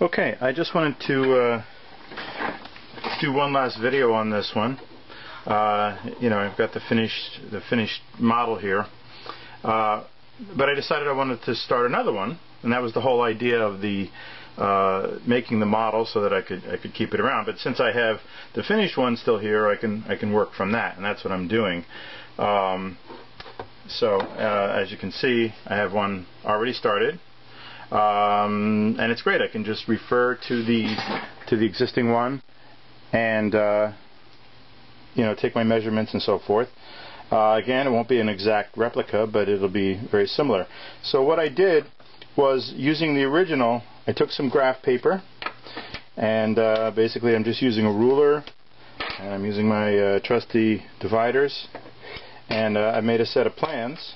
Okay, I just wanted to do one last video on this one. You know, I've got the finished model here, but I decided I wanted to start another one, and that was the whole idea of the making the model so that I could keep it around. But since I have the finished one still here, I can work from that, and that's what I'm doing. So as you can see, I have one already started. And it's great. I can just refer to the existing one and you know, take my measurements and so forth. Again, it won't be an exact replica, but it'll be very similar. So what I did was, using the original, I took some graph paper, and basically I'm just using a ruler, and I'm using my trusty dividers, and I made a set of plans,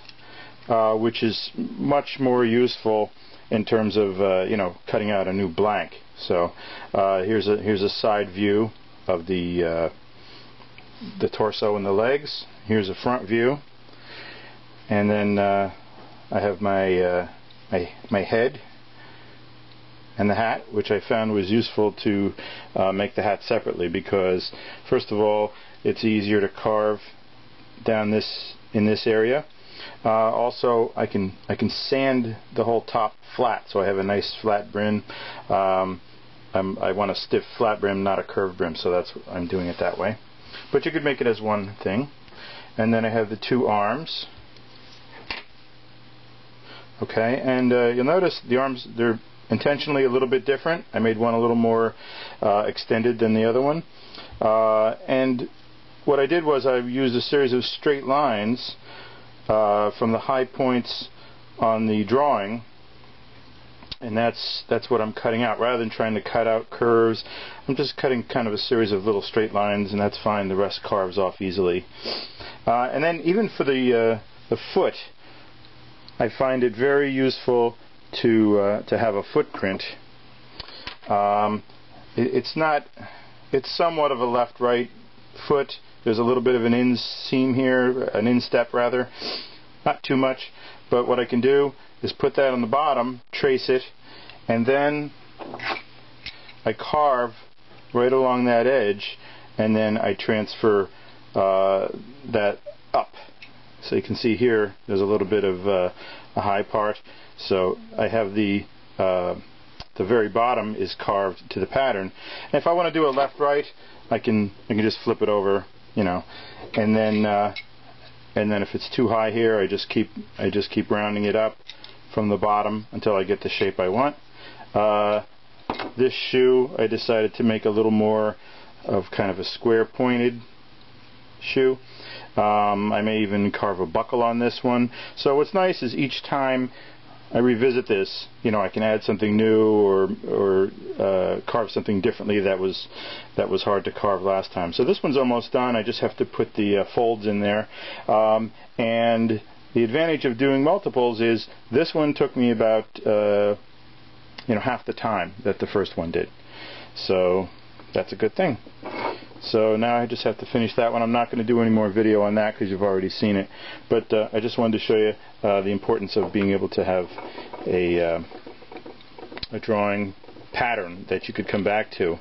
which is much more useful in terms of you know, cutting out a new blank. So here's a side view of the torso and the legs. Here's a front view, and then I have my my head and the hat, which I found was useful to make the hat separately, because first of all, it's easier to carve down in this area. Also, I can sand the whole top flat, so I have a nice flat brim. I want a stiff flat brim, not a curved brim, so that's I'm doing it that way. But you could make it as one thing. And then I have the two arms. Okay, and you'll notice the arms, they're intentionally a little bit different. I made one a little more extended than the other one. And what I did was I used a series of straight lines from the high points on the drawing, and that's what I'm cutting out. Rather than trying to cut out curves, I'm just cutting kind of a series of little straight lines, and that's fine. The rest carves off easily. And then even for the foot, I find it very useful to have a footprint. It's somewhat of a left-right foot. There's a little bit of an inseam here, an instep rather, not too much, but what I can do is put that on the bottom, trace it, and then I carve right along that edge, and then I transfer that up. So you can see here there's a little bit of a high part, so I have the very bottom is carved to the pattern. And if I want to do a left-right, I can just flip it over, you know, and then if it's too high here, I just keep rounding it up from the bottom until I get the shape I want. This shoe, I decided to make a little more of kind of a square pointed shoe. I may even carve a buckle on this one. So what's nice is each time I revisit this, you know, I can add something new or carve something differently that was hard to carve last time. So this one's almost done. I just have to put the folds in there. And the advantage of doing multiples is this one took me about you know, half the time that the first one did. So that's a good thing. So now I just have to finish that one. I'm not going to do any more video on that because you've already seen it. But I just wanted to show you the importance of being able to have a drawing pattern that you could come back to.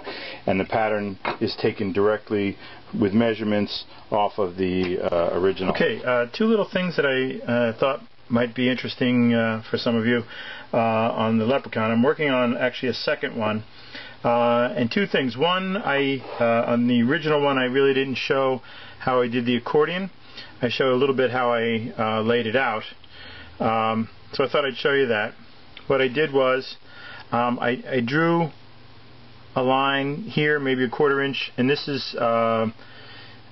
And the pattern is taken directly with measurements off of the original. Okay, two little things that I thought might be interesting for some of you on the Leprechaun. I'm working on actually a second one. And two things. One, on the original one, I really didn't show how I did the accordion. I showed a little bit how I laid it out. So I thought I'd show you that. What I did was I drew a line here, maybe a 1/4 inch, and this is kind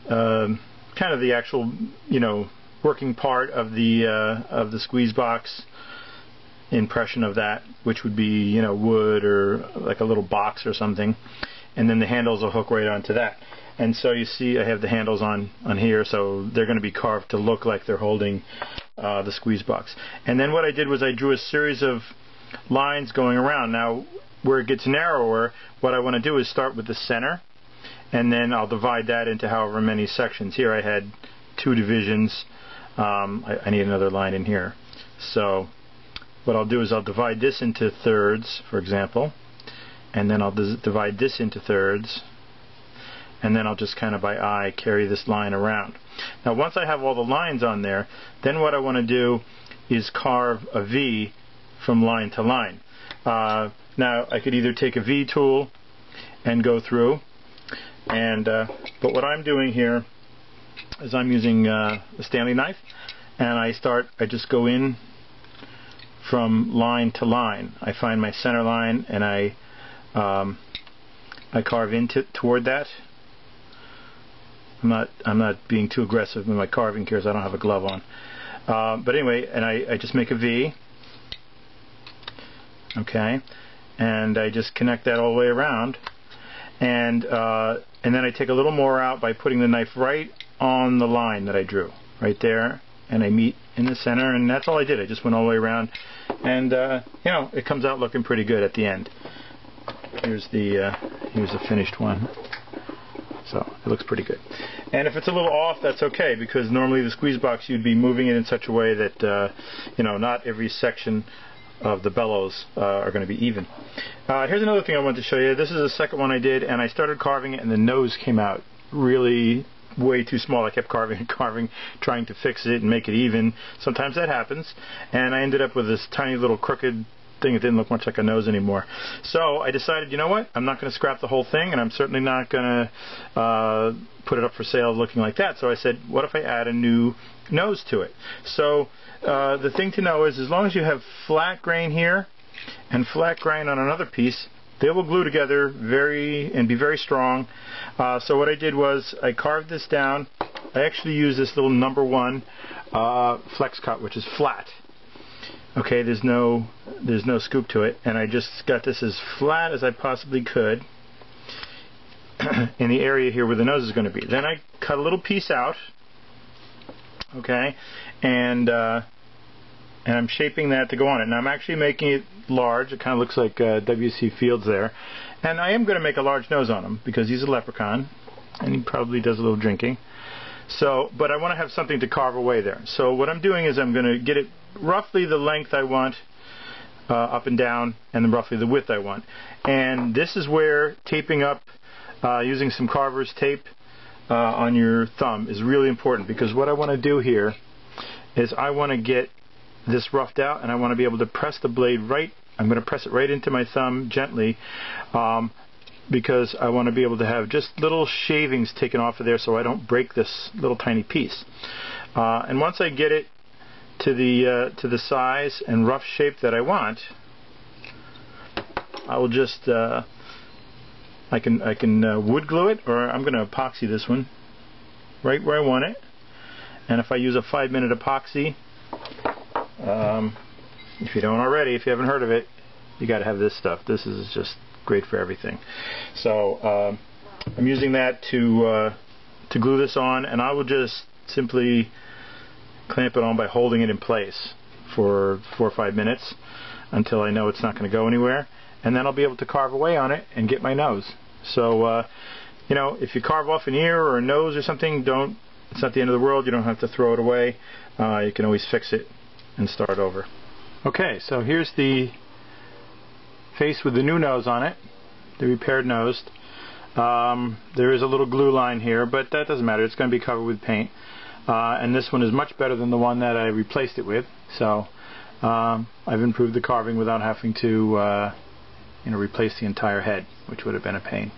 of the actual, you know, working part of the squeeze box impression of that, which would be, you know, wood or like a little box or something, and then the handles will hook right onto that. And so you see I have the handles on here, so they're going to be carved to look like they're holding the squeeze box. And then what I did was I drew a series of lines going around. Now where it gets narrower, what I want to do is start with the center, and then I'll divide that into however many sections. Here I had 2 divisions. I need another line in here. So what I'll do is I'll divide this into thirds, for example, and then I'll divide this into thirds, and then I'll just kind of by eye carry this line around. Now once I have all the lines on there, then what I want to do is carve a V from line to line. Now I could either take a V tool and go through, but what I'm doing here is I'm using a Stanley knife, and I just go in from line to line. I find my center line and I carve toward that. I'm not being too aggressive in my carving because I don't have a glove on. But anyway, and I just make a V. Okay, and I just connect that all the way around, and then I take a little more out by putting the knife right on the line that I drew, right there, and I meet in the center, and that's all I did. I just went all the way around, and you know, it comes out looking pretty good at the end. Here's the finished one. So it looks pretty good. And if it's a little off, that's okay, because normally the squeeze box you'd be moving it in such a way that you know, not every section of the bellows are going to be even. Here's another thing I wanted to show you. This is the second one I did, and I started carving it, and the nose came out really way too small. I kept carving and carving, trying to fix it and make it even. Sometimes that happens, and I ended up with this tiny little crooked thing that didn't look much like a nose anymore. So I decided, you know what, I'm not going to scrap the whole thing, and I'm certainly not going to put it up for sale looking like that. So I said, what if I add a new nose to it? So the thing to know is, as long as you have flat grain here and flat grain on another piece, they will glue together and be very strong. So what I did was I carved this down. I actually used this little number 1 flex cut, which is flat. Okay, there's no scoop to it, and I just got this as flat as I possibly could in the area here where the nose is going to be. Then I cut a little piece out, okay, and I'm shaping that to go on it. Now I'm actually making it large. It kind of looks like W.C. Fields there, and I am going to make a large nose on him because he's a leprechaun, and he probably does a little drinking. So, but I want to have something to carve away there. So what I'm doing is I'm going to get it roughly the length I want, up and down, and then roughly the width I want. And this is where taping up using some carver's tape on your thumb is really important, because what I want to do here is I want to get this roughed out, and I want to be able to press the blade right. I'm going to press it right into my thumb gently, because I want to be able to have just little shavings taken off of there so I don't break this little tiny piece. And once I get it to the size and rough shape that I want, I will just I can wood glue it, or I'm going to epoxy this one right where I want it. And if I use a 5-minute epoxy, if you don't already, if you haven't heard of it, you got to have this stuff. This is just great for everything. So I'm using that to glue this on, and I will just simply clamp it on by holding it in place for 4 or 5 minutes until I know it's not going to go anywhere, and then I'll be able to carve away on it and get my nose. So you know, if you carve off an ear or a nose or something, it's not the end of the world. You don't have to throw it away. You can always fix it and start over. Okay, so here's the face with the new nose on it, the repaired nose. There is a little glue line here, but that doesn't matter. It's going to be covered with paint. And this one is much better than the one that I replaced it with. So I've improved the carving without having to you know, replace the entire head, which would have been a pain.